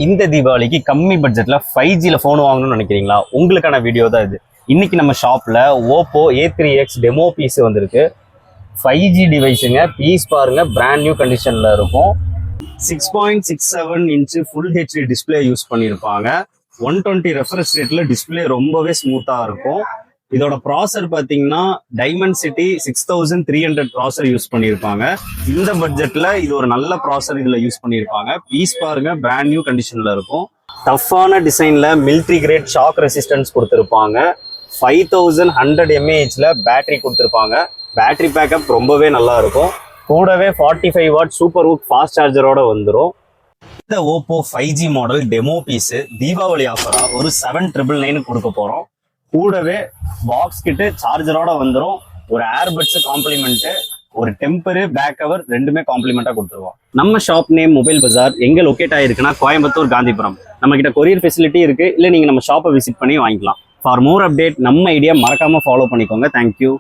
இந்த தீபாவளிக்கு கம்மி பட்ஜெட்ல 5Gல ஃபோன் வாங்கணும்னு நினைக்கிறீங்களா? உங்களுக்கான வீடியோ தான் இது. இன்னைக்கு நம்ம ஷாப்ல ஓப்போ A3X டெமோ பீஸ் வந்திருக்கு. 5G டிவைஸுங்க. பீஸ் பாருங்க, பிராண்ட் நியூ கண்டிஷன்ல இருக்கும். 6.67 inch full HD display use பண்ணியிருப்பாங்க. 120 ரெஃப்ரெஷ் ரேட்ல டிஸ்பிளே ரொம்பவே ஸ்மூத்தா இருக்கும். இதோட ப்ராசர் பார்த்தீங்கன்னா டைமென்சிட்டி 6300 ப்ராசர் யூஸ் பண்ணியிருப்பாங்க. இந்த பட்ஜெட்ல இது ஒரு நல்ல ப்ராசர் இதுல யூஸ் பண்ணியிருப்பாங்க. பீஸ் பாருங்க, பிராண்ட் நியூ கண்டிஷன்ல இருக்கும். டஃப்பான டிசைன்ல மிலிட்ரி கிரேட் ஷாக் ரெசிஸ்டன்ஸ் கொடுத்துருப்பாங்க. 5100 mAhல பேட்டரி கொடுத்துருப்பாங்க. பேட்டரி பேக்கப் ரொம்பவே நல்லா இருக்கும். கூடவே 45 வாட் சூப்பர் ஹூக் ஃபாஸ்ட் சார்ஜரோட வந்துடும். இந்த Oppo 5G model demo piece Deepavali ஆஃபரா ஒரு 7999 கொடுக்க போறோம். கூடவே பாக்ஸ் கிட்டு சார்ஜரோட வந்துடும். ஒரு ஏர்பட்ஸ் காம்ப்ளிமெண்ட், ஒரு டெம்பரு, பேக் கவர் ரெண்டுமே காம்ப்ளிமெண்டா கொடுத்துருவோம். நம்ம ஷாப் நேம் மொபைல் பஜார். எங்க லொக்கேட் ஆயிருக்குன்னா கோயம்புத்தூர், காந்திபுரம். நம்ம கிட்ட கொரியர் ஃபெசிலிட்டி இருக்கு. இல்ல நீங்க நம்ம ஷாப்பை விசிட் பண்ணி வாங்கிக்கலாம். ஃபார் மோர் அப்டேட் நம்ம ஐடியா மறக்காம ஃபாலோ பண்ணிக்கோங்க. தேங்க்யூ.